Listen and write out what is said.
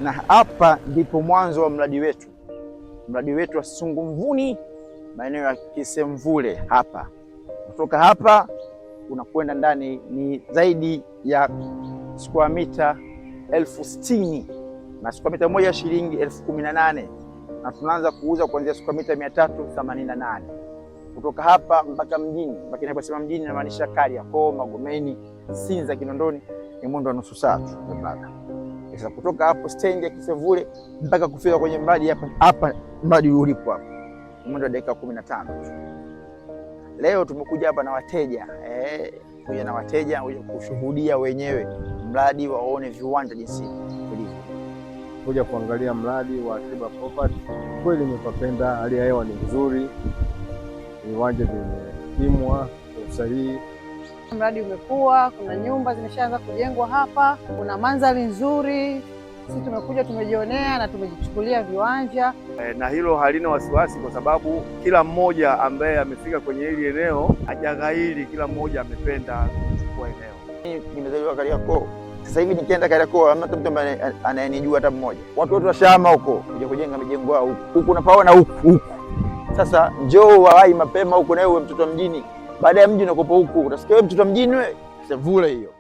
Na hapa ndipo mwanzo wa mradi wetu. Mradi wetu wa Sungumvuni, maeneo ya Kisemvule hapa. Kutoka hapa unakwenda ndani ni zaidi ya square mita 60,000 na square mita moja shilingi 18,000, na tunaanza kuuza kuanzia square mita 388. Kutoka hapa mpaka mjini, mpaka inaposema mjini inamaanisha Kariakoo, Magomeni, Sinza, Kinondoni, ni mwendo wa nusu saa tu. Sasa kutoka hapo stendi ya Kisemvule mpaka kufika kwenye mradi hapa mradi ulipo hapa mwendo wa dakika 15 tu. Leo tumekuja hapa na wateja kuja na wateja kushuhudia wenyewe mradi, waone viwanja jinsi vilivyo. Kuja kuangalia mradi wa Tiba Property. Kweli nimepapenda, hali ya hewa ni nzuri, viwanja vimepimwa kwa usahihi. Mradi umekuwa, kuna nyumba zimeshaanza kujengwa hapa, kuna mandhari nzuri. Sisi tumekuja tumejionea na tumejichukulia viwanja na hilo halina wasiwasi, kwa sababu kila mmoja ambaye amefika kwenye hili eneo hajaghairi, kila mmoja amependa kuchukua eneo. Nimezaliwa Kariakoo, sasa hivi nikienda Kariakoo hamna mtu ambaye anayenijua hata mmoja. Watu wote washahama huko kuja kujenga mijengo yao huku unapaona huku. Sasa njoo wawahi mapema huko, na wewe mtoto wa mjini, baada ya mji unakopa huku, utasikia wewe mtoto wa mjini wewe Kisemvule hiyo.